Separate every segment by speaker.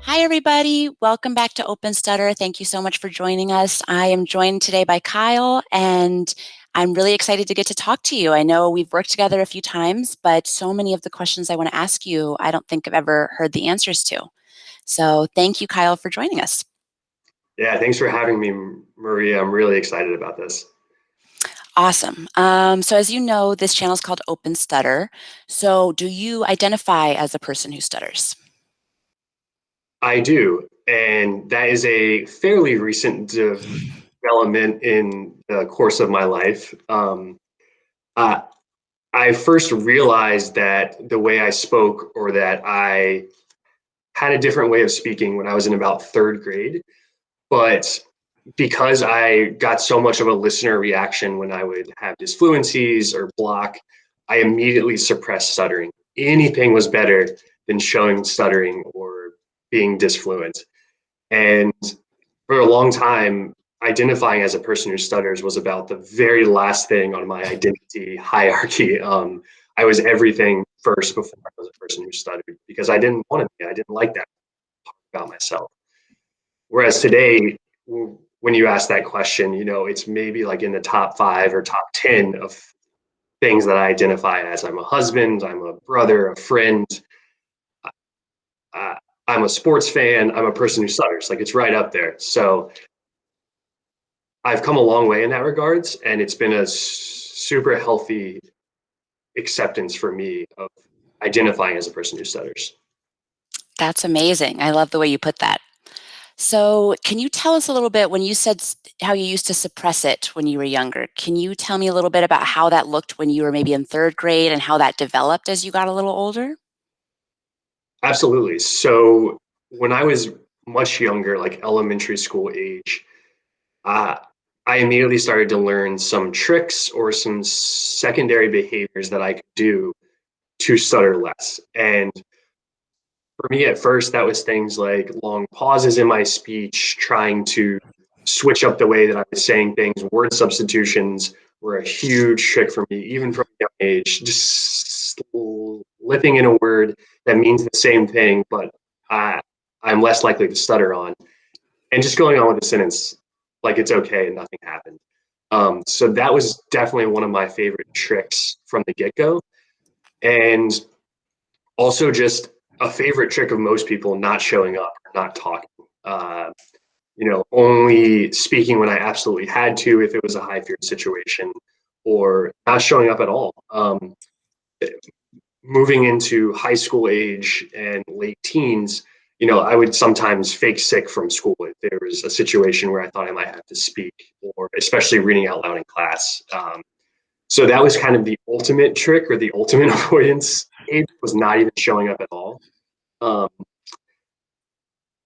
Speaker 1: Hi, everybody. Welcome back to Open Stutter. Thank you so much for joining us. I am joined today by Kyle, and I'm really excited to get to talk to you. I know we've worked together a few times, but so many of the questions I want to ask you, I don't think I've ever heard the answers to. So thank you, Kyle, for joining us.
Speaker 2: Yeah, thanks for having me, Maria. I'm really excited about this.
Speaker 1: Awesome. So as you know, this channel is called Open Stutter. So do you identify as a person who stutters?
Speaker 2: I do, and that is a fairly recent development in the course of my life. Uh, I first realized that the way I spoke, or that I had a different way of speaking when I was in about third grade. But because I got so much of a listener reaction when I would have disfluencies or block, I immediately suppressed stuttering. Anything was better than showing stuttering or being disfluent. And for a long time, identifying as a person who stutters was about the very last thing on my identity hierarchy. I was everything first before I was a person who stuttered because I didn't want to be. I didn't like that about myself. Whereas today, when you ask that question, it's maybe like in the top five or top 10 of things that I identify as. I'm a husband, I'm a brother, a friend, uh, I'm a sports fan, I'm a person who stutters. Like it's right up there. So I've come a long way in that regards, and it's been a super healthy acceptance for me of identifying as a person who stutters.
Speaker 1: That's amazing. I love the way you put that. So, can you tell us a little bit when you said how you used to suppress it when you were younger? Can you tell me a little bit about how that looked when you were maybe in third grade and how that developed as you got a little older?
Speaker 2: Absolutely. So when I was much younger, like elementary school age, uh, I immediately started to learn some tricks or some secondary behaviors that I could do to stutter less. And for me at first, that was things like long pauses in my speech, trying to switch up the way that I was saying things. Word substitutions were a huge trick for me, even from a young age. Just slipping in a word that means the same thing, but I, I'm less likely to stutter on. And just going on with the sentence like it's okay and nothing happened. So that was definitely one of my favorite tricks from the get go. And also just a favorite trick of most people not showing up, not talking. Uh, only speaking when I absolutely had to if it was a high fear situation, or not showing up at all. Moving into high school age and late teens, I would sometimes fake sick from school if there was a situation where I thought I might have to speak, or especially reading out loud in class. So that was kind of the ultimate trick, or the ultimate avoidance aid, was not even showing up at all. Um,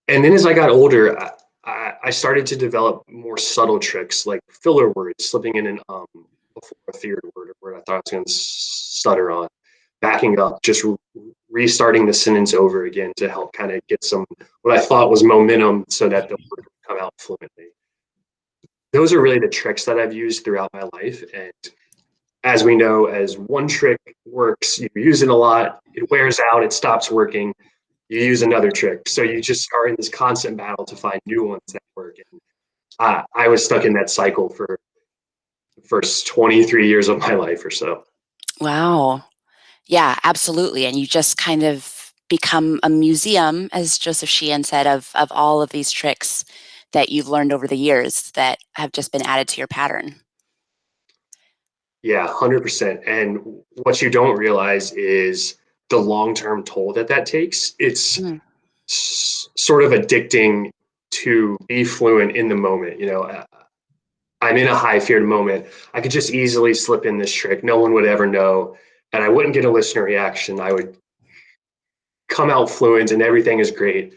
Speaker 2: and then as I got older, I started to develop more subtle tricks like filler words, slipping in an before a feared word, or word I thought I was going to stutter on, backing up, just restarting the sentence over again to help kind of get some what I thought was momentum so that the word would come out fluently. Those are really the tricks that I've used throughout my life. And as we know, as one trick works, you use it a lot, it wears out, it stops working, you use another trick. So you just are in this constant battle to find new ones that work. And I was stuck in that cycle for the first 23 years of my life or so.
Speaker 1: Wow. Yeah, absolutely. And you just kind of become a museum, as Joseph Sheehan said, of all of these tricks that you've learned over the years that have just been added to your pattern.
Speaker 2: Yeah, 100%. And what you don't realize is the long-term toll that that takes. It's
Speaker 1: Mm.
Speaker 2: sort of addicting to be fluent in the moment. I'm in a high feared moment. I could just easily slip in this trick. No one would ever know. And I wouldn't get a listener reaction. I would come out fluent and everything is great.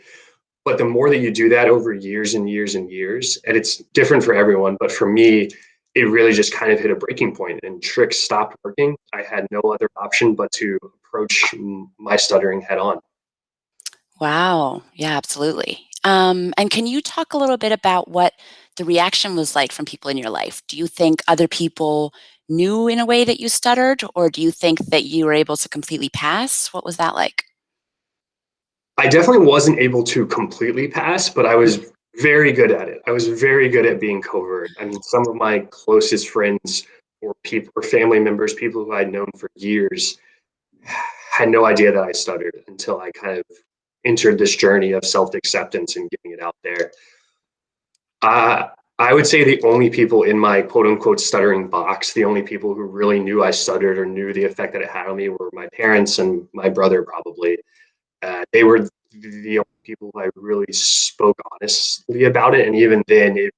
Speaker 2: But the more that you do that over years and years and years, and it's different for everyone, but for me, it really just kind of hit a breaking point and tricks stopped working. I had no other option but to approach my stuttering head on.
Speaker 1: Wow. Yeah, absolutely. And can you talk a little bit about what the reaction was like from people in your life? Do you think other people knew in a way that you stuttered, or do you think that you were able to completely pass? What was that like?
Speaker 2: I definitely wasn't able to completely pass, but I was very good at it. I was very good at being covert. I mean, some of my closest friends or people or family members, people who I'd known for years, had no idea that I stuttered until I kind of entered this journey of self-acceptance and getting it out there. Uh, I would say the only people in my quote unquote stuttering box, the only people who really knew I stuttered or knew the effect that it had on me were my parents and my brother, probably. They were the only people who I really spoke honestly about it. And even then, it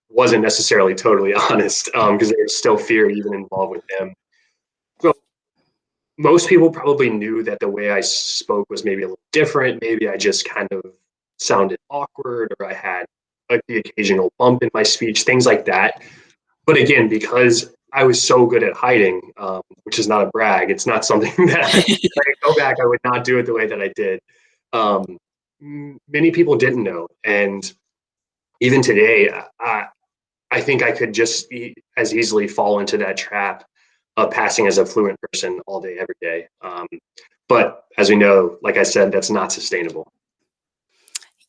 Speaker 2: wasn't necessarily totally honest because there was still fear even involved with them. So most people probably knew that the way I spoke was maybe a little different. Maybe I just kind of sounded awkward or I had like the occasional bump in my speech, things like that. But again, because I was so good at hiding, which is not a brag, it's not something that I go back, I would not do it the way that I did. Um, Many people didn't know. And even today, I think I could just as easily fall into that trap of passing as a fluent person all day, every day. But as we know, like I said, that's not sustainable.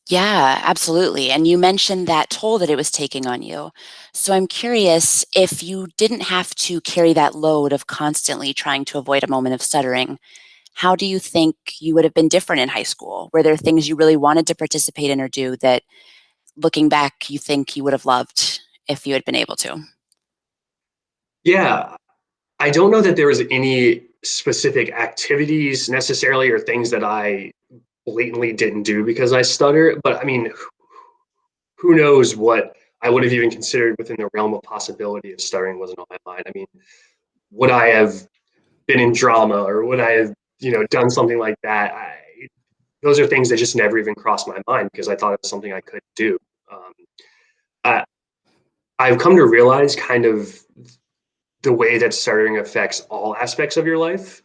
Speaker 1: Yeah, absolutely. And you mentioned that toll that it was taking on you. So I'm curious if you didn't have to carry that load of constantly trying to avoid a moment of stuttering, how do you think you would have been different in high school? Were there things you really wanted to participate in or do that looking back you think you would have loved if you had been able to?
Speaker 2: Yeah, I don't know that there was any specific activities necessarily or things that I blatantly didn't do because I stutter. But I mean, who knows what I would have even considered within the realm of possibility if stuttering wasn't on my mind. I mean, would I have been in drama or would I have, done something like that? Those are things that just never even crossed my mind because I thought it was something I could do. Um, I, I've come to realize kind of the way that stuttering affects all aspects of your life.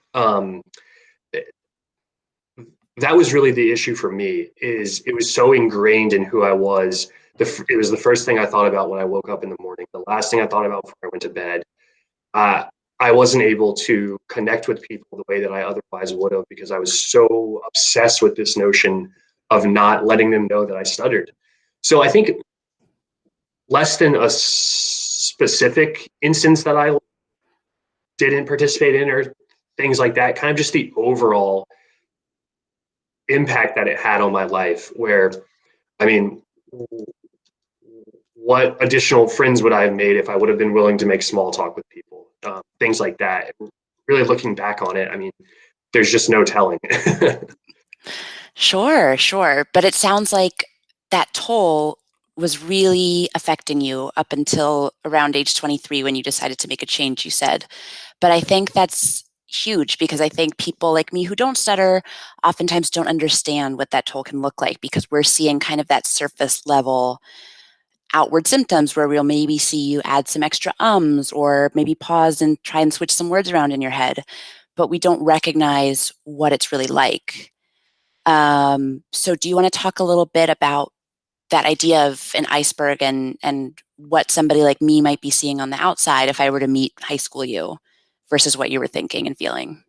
Speaker 2: That was really the issue for me. Is it was so ingrained in who I was. It was the first thing I thought about when I woke up in the morning. The last thing I thought about before I went to bed. Uh, I wasn't able to connect with people the way that I otherwise would have because I was so obsessed with this notion of not letting them know that I stuttered. So I think less than a specific instance that I didn't participate in or things like that, kind of just the overall impact that it had on my life. Where, I mean, what additional friends would I have made if I would have been willing to make small talk with people? Things like that. Really looking back on it, I mean, there's just no telling.
Speaker 1: Sure, sure. But it sounds like that toll was really affecting you up until around age 23 when you decided to make a change, you said. But I think that's huge because I think people like me who don't stutter oftentimes don't understand what that toll can look like because we're seeing kind of that surface level outward symptoms where we'll maybe see you add some extra ums or maybe pause and try and switch some words around in your head, but we don't recognize what it's really like. So do you want to talk a little bit about that idea of an iceberg and what somebody like me might be seeing on the outside if I were to meet high school you versus what you were thinking and feeling?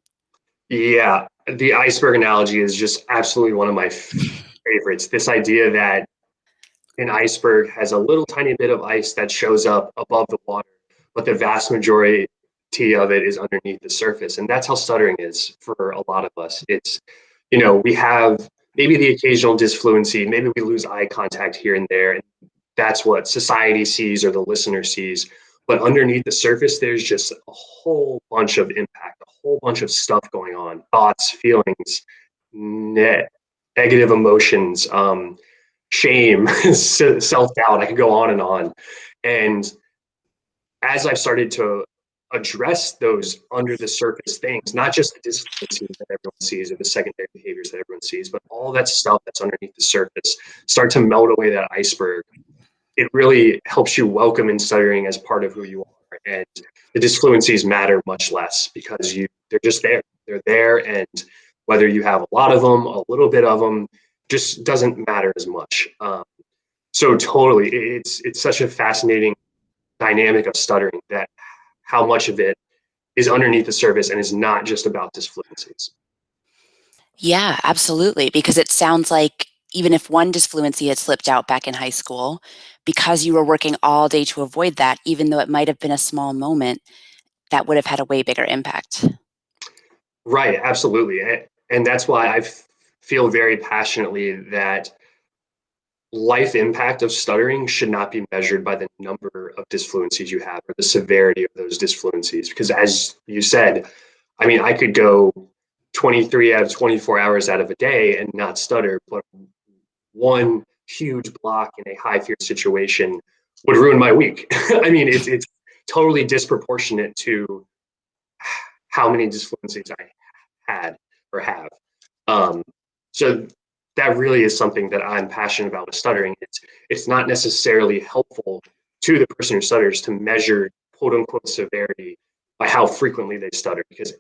Speaker 2: Yeah, the iceberg analogy is just absolutely one of my favorites. This idea that an iceberg has a little tiny bit of ice that shows up above the water, but the vast majority of it is underneath the surface. And that's how stuttering is for a lot of us. It's, we have maybe the occasional disfluency, maybe we lose eye contact here and there. And that's what society sees or the listener sees. But underneath the surface, there's just a whole bunch of impact, a whole bunch of stuff going on, thoughts, feelings, negative emotions, shame, self doubt. I could go on and on. And as I've started to address those under the surface things, not just the disfluencies that everyone sees or the secondary behaviors that everyone sees, but all that stuff that's underneath the surface, start to melt away that iceberg. It really helps you welcome in stuttering as part of who you are. And the disfluencies matter much less because they're just there. They're there. And whether you have a lot of them, a little bit of them, just doesn't matter as much. So totally, it's such a fascinating dynamic of stuttering that how much of it is underneath the surface and is not just about disfluencies.
Speaker 1: Yeah, absolutely. Because it sounds like even if one disfluency had slipped out back in high school, because you were working all day to avoid that, even though it might have been a small moment, that would have had a way bigger impact.
Speaker 2: Right, absolutely. And that's why feel very passionately that life impact of stuttering should not be measured by the number of disfluencies you have or the severity of those disfluencies. Because as you said, I mean, I could go 23 out of 24 hours out of a day and not stutter, but one huge block in a high fear situation would ruin my week. I mean, it's totally disproportionate to how many disfluencies I had or have. Um, so that really is something that I'm passionate about with stuttering. It's not necessarily helpful to the person who stutters to measure quote unquote severity by how frequently they stutter, because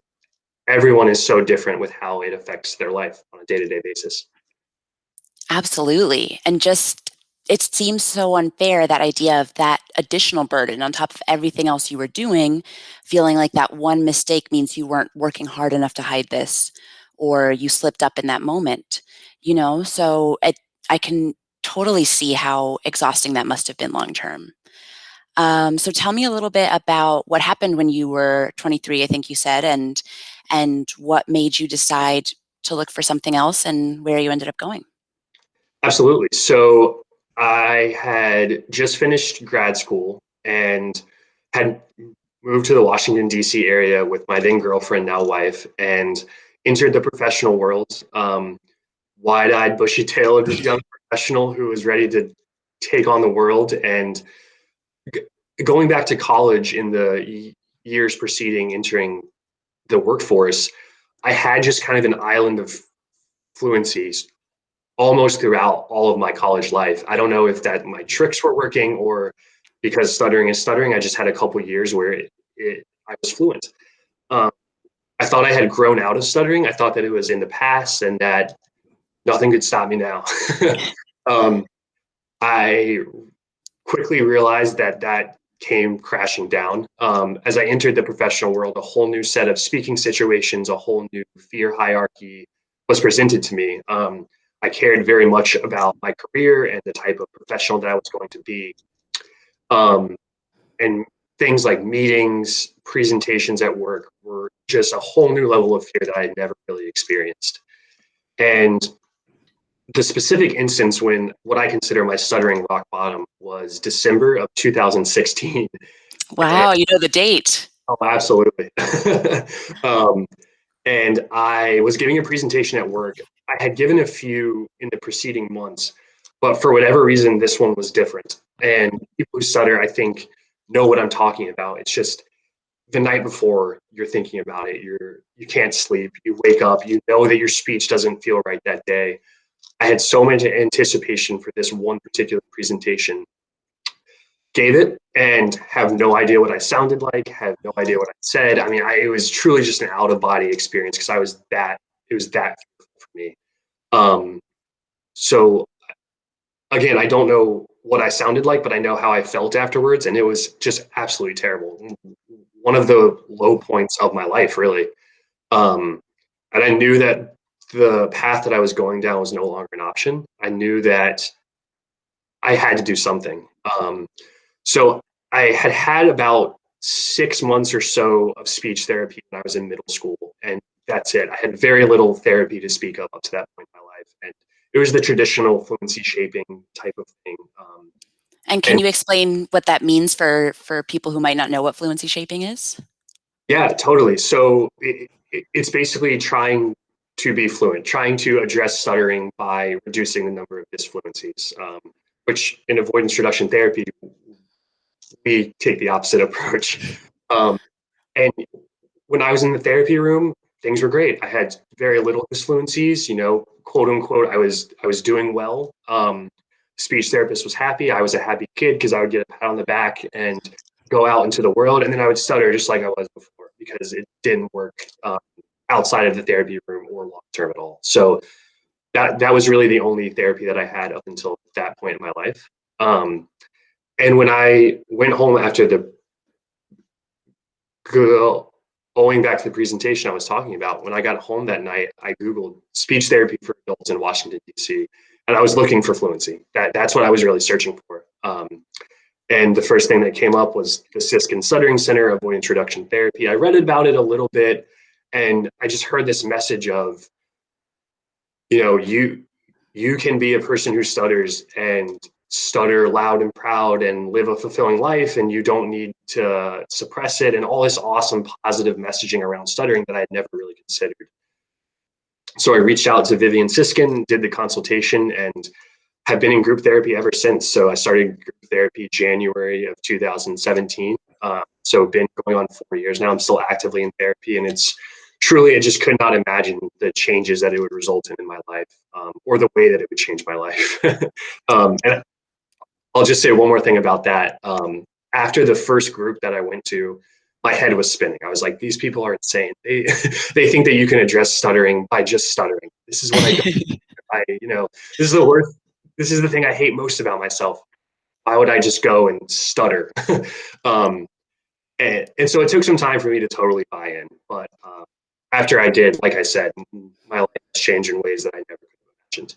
Speaker 2: everyone is so different with how it affects their life on a day-to-day basis.
Speaker 1: Absolutely. And just it seems so unfair, that idea of that additional burden on top of everything else you were doing, feeling like that one mistake means you weren't working hard enough to hide this, or you slipped up in that moment, So I can totally see how exhausting that must have been long term. So tell me a little bit about what happened when you were 23, I think you said, and what made you decide to look for something else and where you ended up going.
Speaker 2: Absolutely. So I had just finished grad school and had moved to the Washington, D.C. area with my then girlfriend, now wife, and entered the professional world. Wide-eyed, bushy-tailed young professional who was ready to take on the world. And g- going back to college in the years preceding entering the workforce, I had just kind of an island of fluencies almost throughout all of my college life. I don't know if that my tricks were working or because stuttering is stuttering. I just had a couple years where I was fluent. Um, I thought I had grown out of stuttering. I thought that it was in the past and that nothing could stop me now. um, I quickly realized that that came crashing down. As I entered the professional world, a whole new set of speaking situations, a whole new fear hierarchy was presented to me. I cared very much about my career and the type of professional that I was going to be. Um, and things like meetings, presentations at work were just a whole new level of fear that I had never really experienced. And the specific instance when what I consider my stuttering rock bottom was December of 2016. And,
Speaker 1: Wow, you know the date.
Speaker 2: oh, absolutely. um, and I was giving a presentation at work. I had given a few in the preceding months, but for whatever reason, this one was different. And people who stutter, I think, know what I'm talking about. It's just the night before you're thinking about it, you can't sleep. You wake up, you know that your speech doesn't feel right that day. I had so much anticipation for this one particular presentation. Gave it and have no idea what I sounded like, have no idea what I said. I mean, it was truly just an out of body experience because it was that for me. Um, so again, I don't know what I sounded like, but I know how I felt afterwards, and it was just absolutely terrible. One of the low points of my life, really. Um, and I knew that the path that I was going down was no longer an option. I knew that I had to do something. So I had had about 6 months or so of speech therapy when I was in middle school, and that's it. I had very little therapy to speak of up to that point in my life, and it was the traditional fluency shaping type of thing.
Speaker 1: And can
Speaker 2: And
Speaker 1: you explain what that means for people who might not know what fluency shaping is?
Speaker 2: yeah, totally. So it's basically trying to be fluent, trying to address stuttering by reducing the number of disfluencies, which in avoidance reduction therapy we take the opposite approach. Um, and when I was in the therapy room, things were great. I had very little disfluencies, quote unquote. I was doing well. Speech therapist was happy. I was a happy kid because I would get a pat on the back and go out into the world, and then I would stutter just like I was before because it didn't work outside of the therapy room or long term at all. So that was really the only therapy that I had up until that point in my life. And when I went home after the going back to the presentation I was talking about, when I got home that night, I Googled speech therapy for adults in Washington, D.C., and I was looking for fluency. That's what I was really searching for. And the first thing that came up was the Sisskin Stuttering Center, Avoidance Reduction Therapy. I read about it a little bit, and I just heard this message of, you can be a person who stutters and stutter loud and proud and live a fulfilling life, and you don't need to suppress it, and all this awesome positive messaging around stuttering that I had never really considered. So I reached out to Viviansisskin, did the consultation, and have been in group therapy ever since. So I started group therapy January of 2017. So been going on 4 years now. I'm still actively in therapy, and it's truly, I just could not imagine the changes that it would result in my life, or the way that it would change my life. And I'll just say one more thing about that. After the first group that I went to, my head was spinning. I was like, these people are insane. They they think that you can address stuttering by just stuttering. This is what I don't. This is the worst. This is the thing I hate most about myself. Why would I just go and stutter? um, and so it took some time for me to totally buy in. But after I did, like I said, my life has changed in ways that I never could have imagined.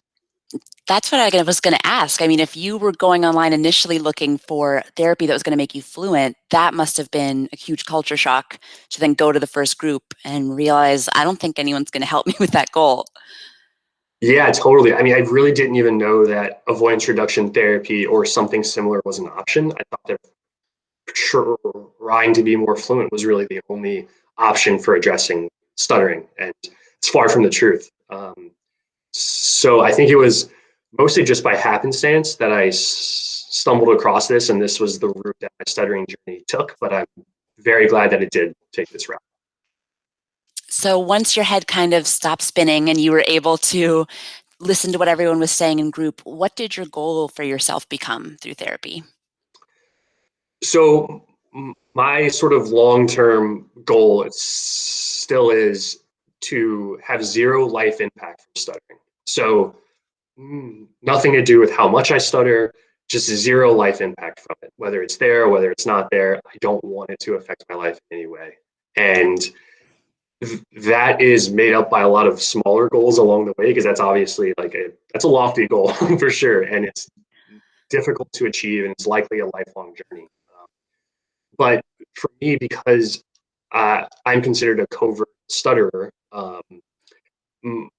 Speaker 1: That's what I was going to ask. I mean, if you were going online initially looking for therapy that was going to make you fluent, that must have been a huge culture shock to then go to the first group and realize, I don't think anyone's going to help me with that goal.
Speaker 2: Yeah, totally. I mean, I really didn't even know that avoidance reduction therapy or something similar was an option. I thought that trying to be more fluent was really the only option for addressing stuttering, and it's far from the truth. So I think it was mostly just by happenstance that I stumbled across this, and this was the route that my stuttering journey took. But I'm very glad that it did take this route.
Speaker 1: So once your head kind of stopped spinning and you were able to listen to what everyone was saying in group, what did your goal for yourself become through therapy?
Speaker 2: So my sort of long-term goal still is to have zero life impact from stuttering. So nothing to do with how much I stutter, just zero life impact from it. Whether it's there or whether it's not there, I don't want it to affect my life in any way. And that is made up by a lot of smaller goals along the way, because that's obviously that's a lofty goal for sure, and it's difficult to achieve, and it's likely a lifelong journey. But for me, because I'm considered a covert stutterer,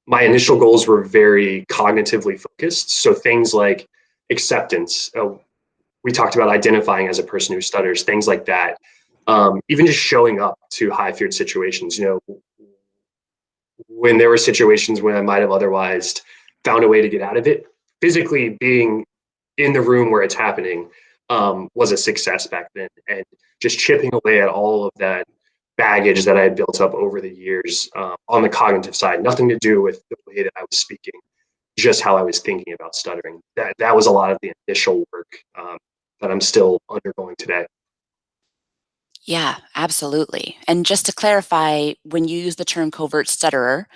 Speaker 2: my initial goals were very cognitively focused. So things like acceptance. We talked about identifying as a person who stutters, things like that. Even just showing up to high feared situations. When there were situations when I might have otherwise found a way to get out of it, physically being in the room where it's happening was a success back then. And just chipping away at all of that baggage that I had built up over the years on the cognitive side, nothing to do with the way that I was speaking, just how I was thinking about stuttering. That was a lot of the initial work that I'm still undergoing today.
Speaker 1: Yeah, absolutely. And just to clarify, when you use the term covert stutterer,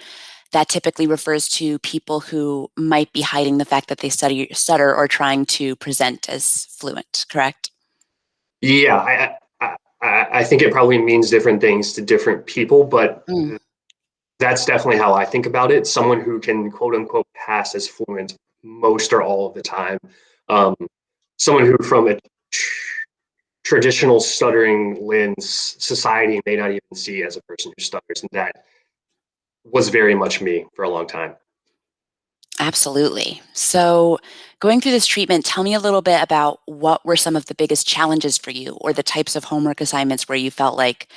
Speaker 1: that typically refers to people who might be hiding the fact that they stutter or trying to present as fluent, correct?
Speaker 2: Yeah, I think it probably means different things to different people, but
Speaker 1: Mm.
Speaker 2: that's definitely how I think about it. Someone who can quote unquote pass as fluent most or all of the time. Um, Someone who, from a traditional stuttering lens, society may not even see as a person who stutters. And that was very much me for a long time.
Speaker 1: Absolutely. So, going through this treatment, tell me a little bit about what were some of the biggest challenges for you or the types of homework assignments where you felt like,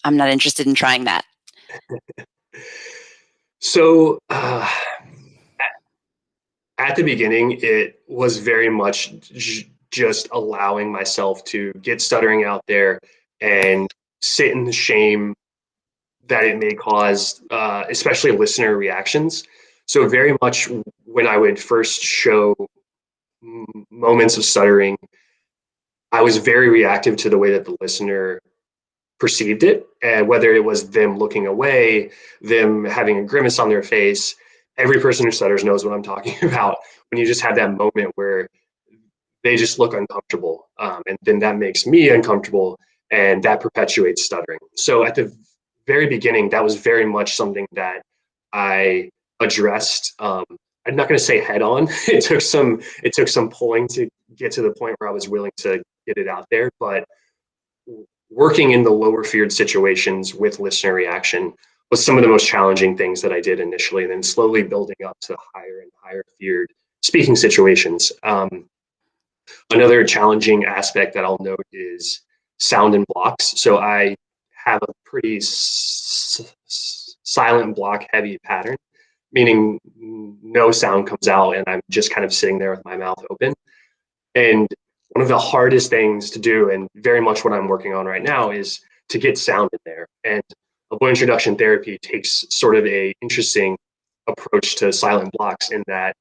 Speaker 1: I'm not interested in trying that.
Speaker 2: So, at the beginning, it was very much just allowing myself to get stuttering out there and sit in the shame that it may cause, especially listener reactions. So, very much when I would first show moments of stuttering, I was very reactive to the way that the listener perceived it, and whether it was them looking away, them having a grimace on their face. Every person who stutters knows what I'm talking about. When you just have that moment where they just look uncomfortable, and then that makes me uncomfortable, and that perpetuates stuttering. So at the very beginning, that was very much something that I addressed. I'm not going to say head on. It took some pulling to get to the point where I was willing to get it out there. But working in the lower feared situations with listener reaction was some of the most challenging things that I did initially, and then slowly building up to higher and higher feared speaking situations. Another challenging aspect that I'll note is sound and blocks. So I have a pretty silent block heavy pattern, meaning no sound comes out and I'm just kind of sitting there with my mouth open. And one of the hardest things to do, and very much what I'm working on right now, is to get sound in there. And avoidance reduction therapy takes sort of a interesting approach to silent blocks in that,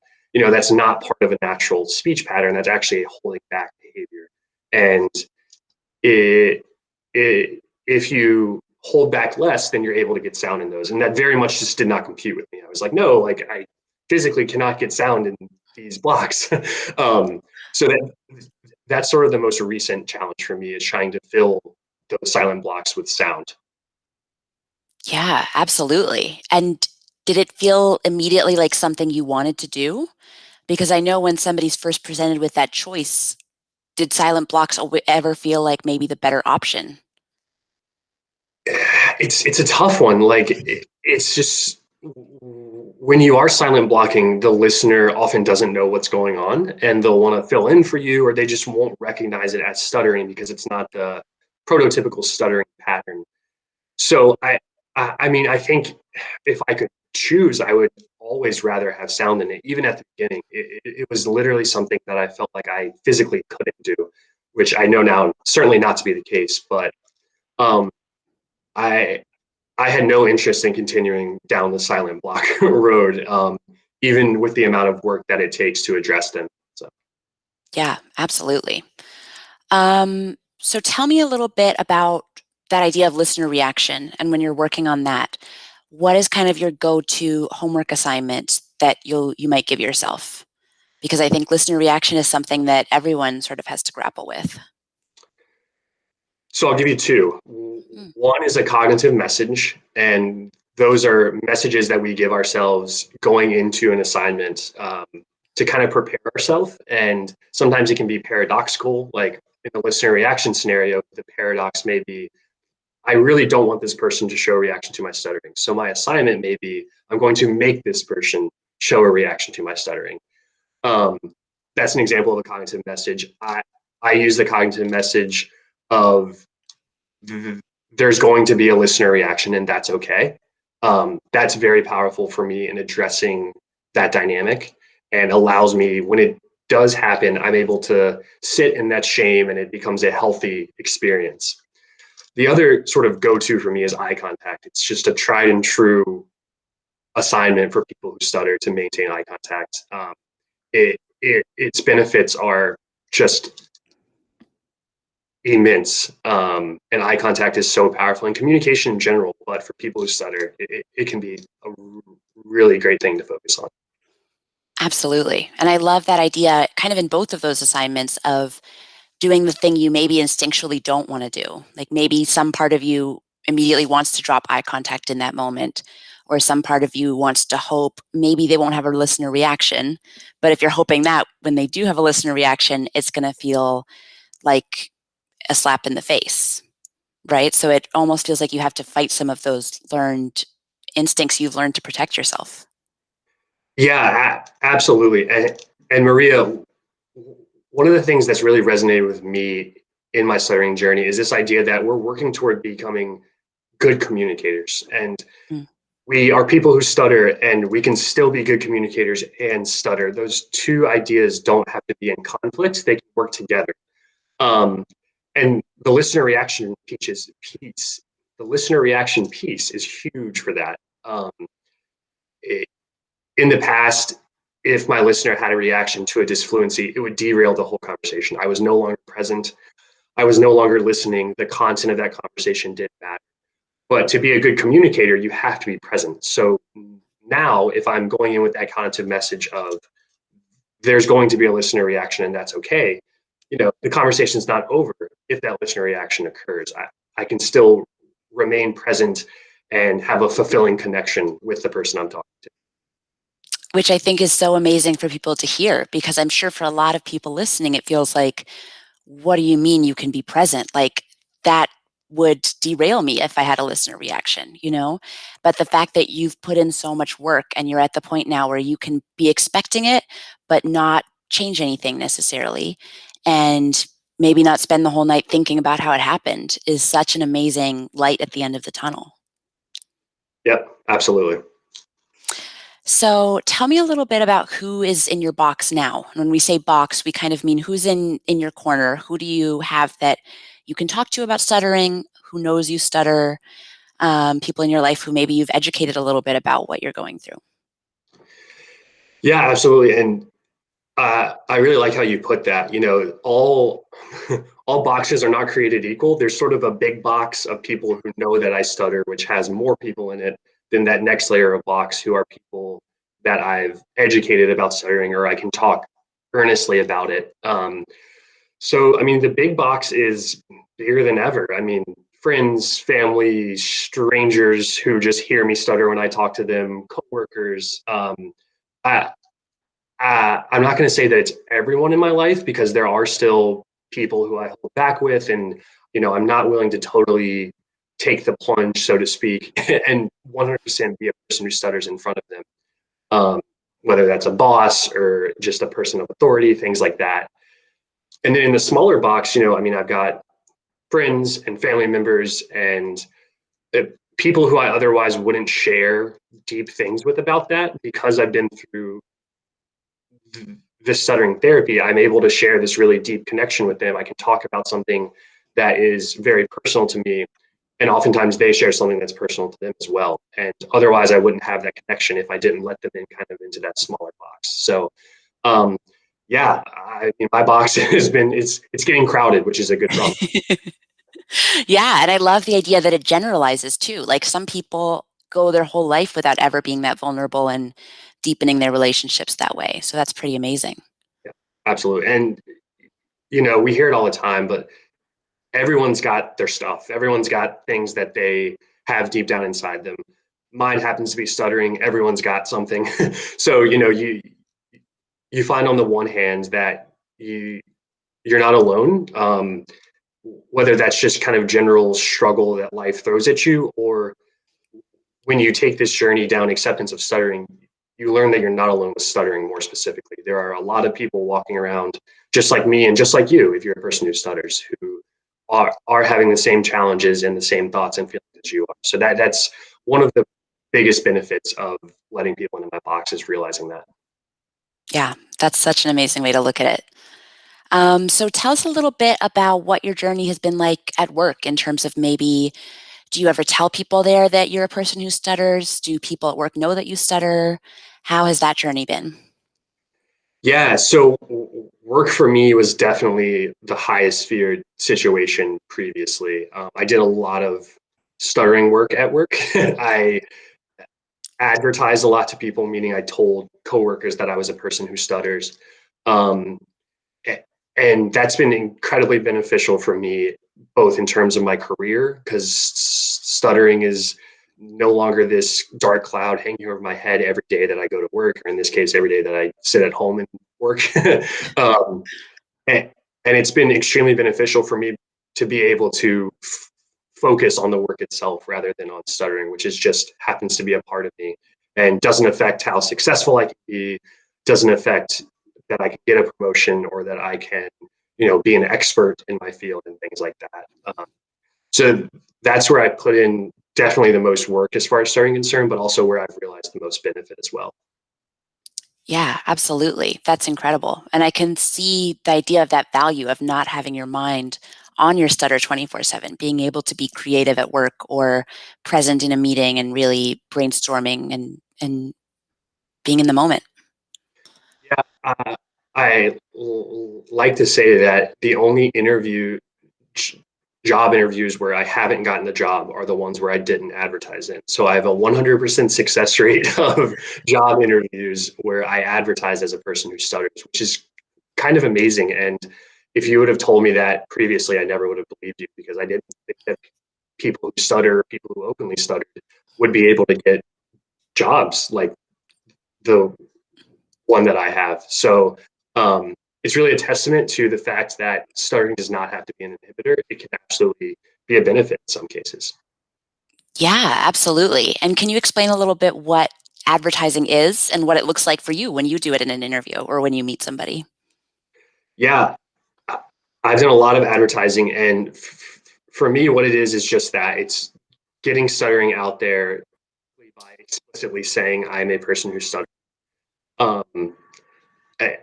Speaker 2: that's not part of a natural speech pattern. That's actually a holding back behavior. And if you hold back less, then you're able to get sound in those. And that very much just did not compute with me. I was like, no, like I physically cannot get sound in these blocks. So that's sort of the most recent challenge for me, is trying to fill those silent blocks with sound.
Speaker 1: Yeah, absolutely. And did it feel immediately like something you wanted to do? Because I know when somebody's first presented with that choice, did silent blocks ever feel like maybe the better option?
Speaker 2: It's a tough one. Like it's just, when you are silent blocking, the listener often doesn't know what's going on, and they'll want to fill in for you, or they just won't recognize it as stuttering because it's not the prototypical stuttering pattern. So I mean, I think if I could choose, I would always rather have sound in it. Even at the beginning, it was literally something that I felt like I physically couldn't do, which I know now certainly not to be the case. But um, I I had no interest in continuing down the silent block road, even with the amount of work that it takes to address them. So.
Speaker 1: Yeah, absolutely. So tell me a little bit about that idea of listener reaction, and when you're working on that, what is kind of your go-to homework assignment that you might give yourself? Because I think listener reaction is something that everyone sort of has to grapple with.
Speaker 2: So I'll give you two.
Speaker 1: Mm.
Speaker 2: One is a cognitive message, and those are messages that we give ourselves going into an assignment, to kind of prepare ourselves. And sometimes it can be paradoxical, like in the listener reaction scenario, the paradox may be, I really don't want this person to show a reaction to my stuttering. So my assignment may be, I'm going to make this person show a reaction to my stuttering. Um, that's an example of a cognitive message. I use the cognitive message of, there's going to be a listener reaction, and that's okay. That's very powerful for me in addressing that dynamic, and allows me, when it does happen, I'm able to sit in that shame and it becomes a healthy experience. The other sort of go-to for me is eye contact. It's just a tried and true assignment for people who stutter to maintain eye contact. Its benefits are just immense. And eye contact is so powerful in communication in general, but for people who stutter, it can be a really great thing to focus on.
Speaker 1: Absolutely. And I love that idea kind of in both of those assignments of doing the thing you maybe instinctually don't want to do. Like maybe some part of you immediately wants to drop eye contact in that moment, or some part of you wants to hope maybe they won't have a listener reaction. But if you're hoping that when they do have a listener reaction, it's going to feel like a slap in the face, right? So it almost feels like you have to fight some of those learned instincts you've learned to protect yourself.
Speaker 2: Yeah, absolutely. And Maria, one of the things that's really resonated with me in my stuttering journey is this idea that we're working toward becoming good communicators. And
Speaker 1: Mm.
Speaker 2: we are people who stutter, and we can still be good communicators and stutter. Those two ideas don't have to be in conflict, they can work together. Um, and the listener reaction piece, the listener reaction piece is huge for that. It, in the past, if my listener had a reaction to a disfluency, it would derail the whole conversation. I was no longer present. I was no longer listening. The content of that conversation didn't matter. But to be a good communicator, you have to be present. So now, if I'm going in with that cognitive message of, there's going to be a listener reaction and that's okay, the conversation is not over if that listener reaction occurs. I can still remain present and have a fulfilling connection with the person I'm talking to.
Speaker 1: Which I think is so amazing for people to hear, because I'm sure for a lot of people listening, it feels like, what do you mean you can be present? Like, that would derail me if I had a listener reaction, you know? But the fact that you've put in so much work and you're at the point now where you can be expecting it, but not change anything necessarily, and maybe not spend the whole night thinking about how it happened, is such an amazing light at the end of the tunnel.
Speaker 2: Yep, absolutely.
Speaker 1: So tell me a little bit about who is in your box now. When we say box, we kind of mean who's in your corner. Who do you have that you can talk to about stuttering? Who knows you stutter? People in your life who maybe you've educated a little bit about what you're going through.
Speaker 2: Yeah, absolutely. And I really like how you put that. You know, all all boxes are not created equal. There's sort of a big box of people who know that I stutter, which has more people in it than that next layer of box, who are people that I've educated about stuttering, or I can talk earnestly about it. So, I mean, the big box is bigger than ever. I mean, friends, family, strangers who just hear me stutter when I talk to them, coworkers. I, I'm not going to say that it's everyone in my life, because there are still people who I hold back with, and I'm not willing to totally take the plunge, so to speak, and 100% be a person who stutters in front of them, whether that's a boss or just a person of authority, things like that. And then in the smaller box, I mean, I've got friends and family members and people who I otherwise wouldn't share deep things with about that, because I've been through this stuttering therapy. I'm able to share this really deep connection with them. I can talk about something that is very personal to me, and oftentimes they share something that's personal to them as well. And otherwise, I wouldn't have that connection if I didn't let them in kind of into that smaller box. So, um, yeah, I mean, my box has been it's getting crowded, which is a good problem.
Speaker 1: Yeah, and I love the idea that it generalizes too. Like, some people go their whole life without ever being that vulnerable and deepening their relationships that way. So that's pretty amazing.
Speaker 2: Yeah, absolutely. And we hear it all the time, but everyone's got their stuff. Everyone's got things that they have deep down inside them. Mine happens to be stuttering. Everyone's got something. So, you find on the one hand that you're not alone. Whether that's just kind of general struggle that life throws at you, or when you take this journey down acceptance of stuttering, you learn that you're not alone with stuttering. More specifically, there are a lot of people walking around just like me and just like you, if you're a person who stutters, who are having the same challenges and the same thoughts and feelings as you are. So that's one of the biggest benefits of letting people into my box, is realizing that.
Speaker 1: Yeah, that's such an amazing way to look at it. So tell us a little bit about what your journey has been like at work, in terms of, maybe, do you ever tell people there that you're a person who stutters? Do people at work know that you stutter? How has that journey been?
Speaker 2: Yeah, so work for me was definitely the highest feared situation previously. I did a lot of stuttering work at work. I advertised a lot to people, meaning I told coworkers that I was a person who stutters. Um, and that's been incredibly beneficial for me, both in terms of my career, because stuttering is no longer this dark cloud hanging over my head every day that I go to work, or in this case, every day that I sit at home and work. um, and, and it's been extremely beneficial for me to be able to focus on the work itself rather than on stuttering, which is just happens to be a part of me and doesn't affect how successful I can be, doesn't affect that I can get a promotion, or that I can, be an expert in my field and things like that. So that's where I put in definitely the most work as far as stuttering concerned, but also where I've realized the most benefit as well.
Speaker 1: Yeah, absolutely. That's incredible. And I can see the idea of that value of not having your mind on your stutter 24/7, being able to be creative at work or present in a meeting and really brainstorming and being in the moment.
Speaker 2: Yeah, like to say that the only job interviews where I haven't gotten the job are the ones where I didn't advertise in. So I have a 100% success rate of job interviews where I advertise as a person who stutters, which is kind of amazing. And if you would have told me that previously, I never would have believed you, because I didn't think that people who stutter, people who openly stuttered, would be able to get jobs like the one that I have. So it's really a testament to the fact that stuttering does not have to be an inhibitor. It can absolutely be a benefit in some cases.
Speaker 1: Yeah, absolutely. And can you explain a little bit what advertising is and what it looks like for you when you do it in an interview or when you meet somebody?
Speaker 2: Yeah, I've done a lot of advertising, and for me, what it is just that it's getting stuttering out there by explicitly saying I'm a person who stutters. Um, and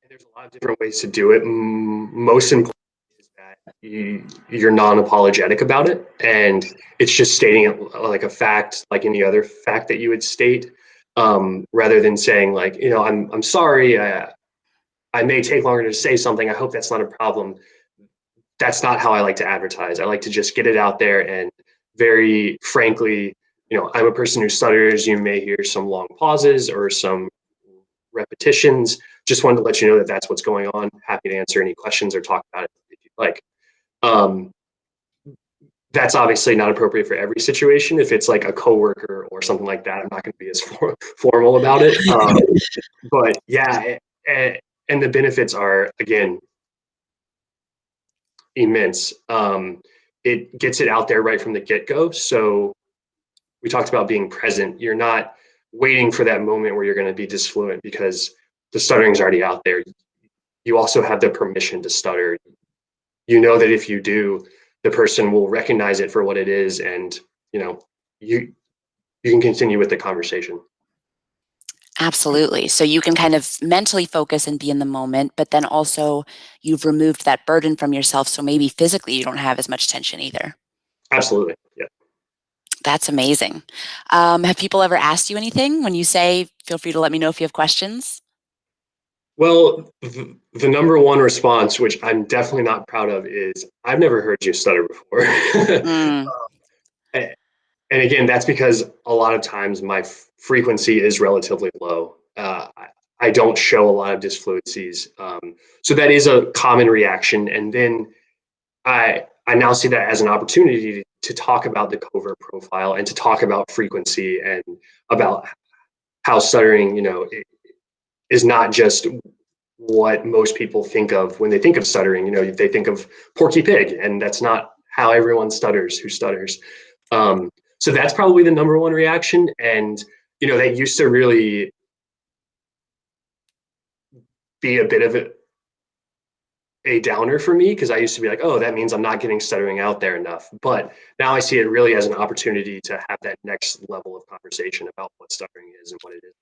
Speaker 2: there's a lot of different ways to do it. Most important is that you're non-apologetic about it, and it's just stating it like a fact, like any other fact that you would state, rather than saying like, I'm sorry. I may take longer to say something. I hope that's not a problem. That's not how I like to advertise. I like to just get it out there and very frankly, I'm a person who stutters. You may hear some long pauses or some repetitions. Just wanted to let you know that that's what's going on. Happy to answer any questions or talk about it if you'd like. Um, that's obviously not appropriate for every situation. If it's like a coworker or something like that, I'm not going to be as formal about it. But yeah, and the benefits are, again, immense. It gets it out there right from the get-go. So we talked about being present. You're not waiting for that moment where you're going to be disfluent because the stuttering's already out there. You also have the permission to stutter. You know that if you do, the person will recognize it for what it is, and you you can continue with the conversation.
Speaker 1: Absolutely. So you can kind of mentally focus and be in the moment, but then also you've removed that burden from yourself. So maybe physically you don't have as much tension either.
Speaker 2: Absolutely. Yeah.
Speaker 1: That's amazing. Have people ever asked you anything when you say, feel free to let me know if you have questions?
Speaker 2: Well, the number one response, which I'm definitely not proud of, is I've never heard you stutter before.
Speaker 1: Mm,
Speaker 2: And again, that's because a lot of times my frequency is relatively low. I don't show a lot of disfluencies. So that is a common reaction. And then I now see that as an opportunity to talk about the covert profile and to talk about frequency and about how stuttering, is not just what most people think of when they think of stuttering. They think of Porky Pig, and that's not how everyone stutters who stutters. Um, so that's probably the number one reaction. And, that used to really be a bit of a downer for me because I used to be like, oh, that means I'm not getting stuttering out there enough. But now I see it really as an opportunity to have that next level of conversation about what stuttering is and what it is.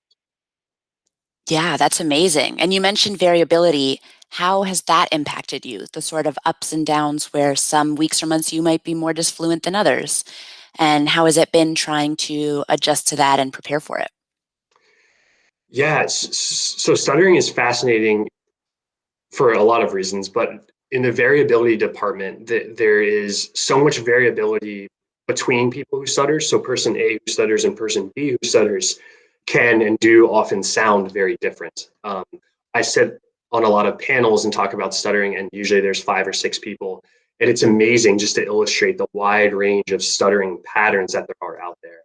Speaker 1: yeah, that's amazing. And you mentioned variability. How has that impacted you? The sort of ups and downs where some weeks or months you might be more disfluent than others. And how has it been trying to adjust to that and prepare for it?
Speaker 2: Yeah, so stuttering is fascinating for a lot of reasons, but in the variability department, there is so much variability between people who stutter. So person A who stutters and person B who stutters can and do often sound very different. I sit on a lot of panels and talk about stuttering, and usually there's 5 or 6 people, and it's amazing just to illustrate the wide range of stuttering patterns that there are out there.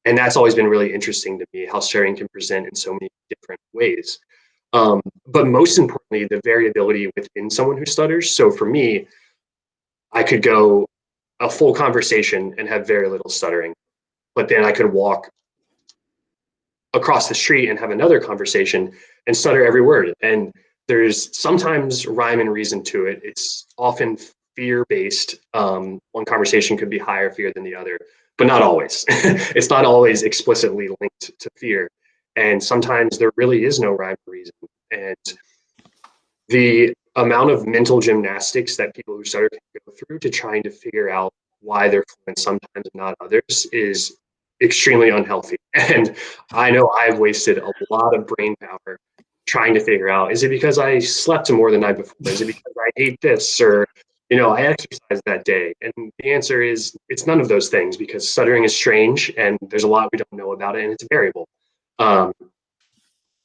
Speaker 2: And that's always been really interesting to me, how stuttering can present in so many different ways. But most importantly, the variability within someone who stutters. So for me, I could go a full conversation and have very little stuttering, but then I could walk across the street and have another conversation and stutter every word. And there's sometimes rhyme and reason to it. It's often fear based. One conversation could be higher fear than the other, but not always. It's not always explicitly linked to fear. And sometimes there really is no rhyme or reason. And the amount of mental gymnastics that people who stutter can go through to trying to figure out why they're fluent sometimes and not others is extremely unhealthy. And I know I've wasted a lot of brain power trying to figure out, is it because I slept more the night before? Is it because I ate this? Or, I exercised that day. And the answer is it's none of those things, because stuttering is strange and there's a lot we don't know about it, and it's variable. Um,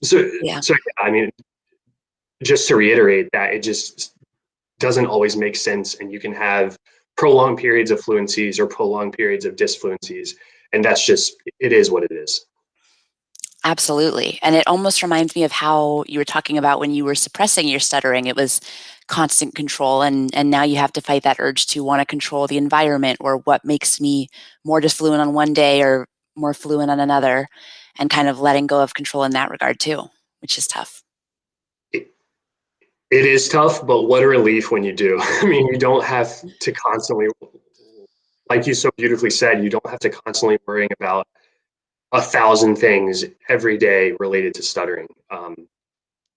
Speaker 2: so,
Speaker 1: Yeah.
Speaker 2: so yeah, I mean, just to reiterate that it just doesn't always make sense, and you can have prolonged periods of fluencies or prolonged periods of disfluencies. And that's just, it is what it is.
Speaker 1: Absolutely. And it almost reminds me of how you were talking about when you were suppressing your stuttering. It was constant control, and now you have to fight that urge to want to control the environment, or what makes me more disfluent on one day or more fluent on another, and kind of letting go of control in that regard too, which is tough.
Speaker 2: It, it is tough, but what a relief when you do. I mean, you don't have to constantly, like you so beautifully said, you don't have to constantly worrying about 1,000 things every day related to stuttering.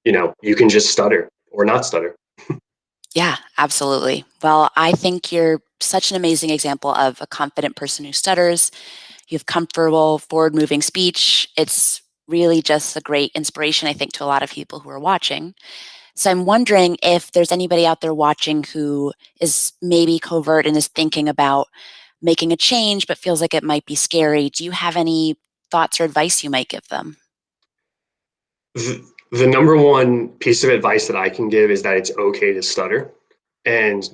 Speaker 2: You can just stutter or not stutter.
Speaker 1: Yeah, absolutely. Well, I think you're such an amazing example of a confident person who stutters. You have comfortable, forward moving speech. It's really just a great inspiration, I think, to a lot of people who are watching. So I'm wondering if there's anybody out there watching who is maybe covert and is thinking about making a change, but feels like it might be scary. Do you have any thoughts or advice you might give them?
Speaker 2: The number one piece of advice that I can give is that it's okay to stutter. And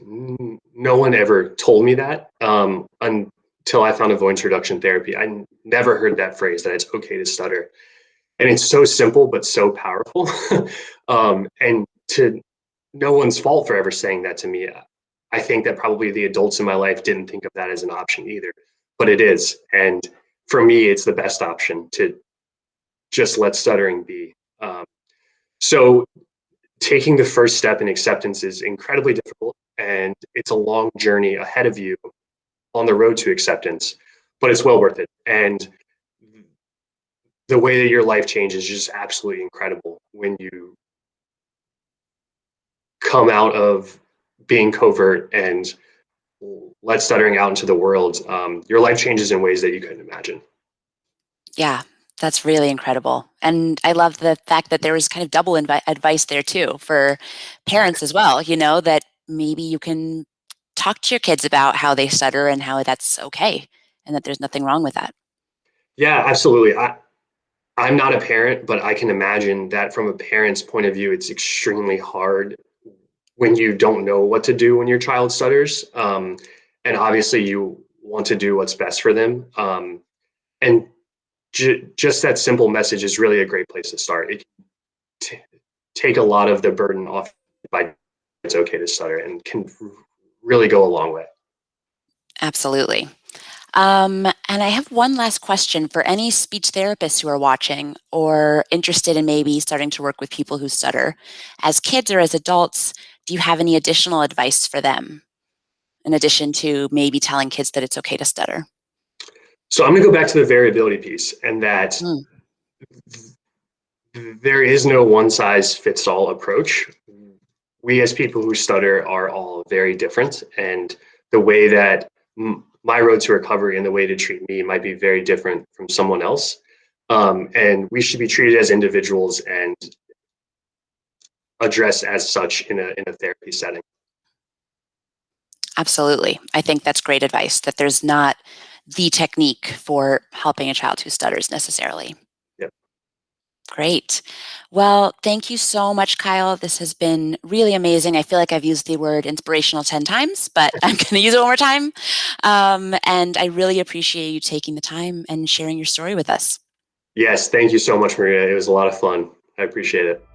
Speaker 2: no one ever told me that until I found avoidance reduction therapy. I never heard that phrase, that it's okay to stutter. And it's so simple, but so powerful. And to no one's fault for ever saying that to me. I think that probably the adults in my life didn't think of that as an option either, but it is. And for me, it's the best option to just let stuttering be. So taking the first step in acceptance is incredibly difficult, and it's a long journey ahead of you on the road to acceptance, but it's well worth it. And the way that your life changes is just absolutely incredible when you come out of being covert and let stuttering out into the world. Your life changes in ways that you couldn't imagine.
Speaker 1: Yeah, that's really incredible. And I love the fact that there was kind of double advice there too for parents as well, that maybe you can talk to your kids about how they stutter and how that's okay and that there's nothing wrong with that.
Speaker 2: Yeah, absolutely. I'm not a parent, but I can imagine that from a parent's point of view, it's extremely hard when you don't know what to do when your child stutters. And obviously, you want to do what's best for them. And just that simple message is really a great place to start. It can take a lot of the burden off by it's okay to stutter and can really go a long way.
Speaker 1: Absolutely. And I have one last question for any speech therapists who are watching or interested in maybe starting to work with people who stutter. As kids or as adults, do you have any additional advice for them in addition to maybe telling kids that it's okay to stutter?
Speaker 2: So I'm going to go back to the variability piece, and that
Speaker 1: Mm,
Speaker 2: there is no one size fits all approach. We as people who stutter are all very different, and the way that my road to recovery and the way to treat me might be very different from someone else. And we should be treated as individuals and addressed as such in a therapy setting.
Speaker 1: absolutely. I think that's great advice, that there's not the technique for helping a child who stutters necessarily.
Speaker 2: Yep.
Speaker 1: Great. Well, thank you so much, Kyle. This has been really amazing. I feel like I've used the word inspirational 10 times, but I'm going to use it one more time. And I really appreciate you taking the time and sharing your story with us.
Speaker 2: Yes, thank you so much, Maria. It was a lot of fun. I appreciate it.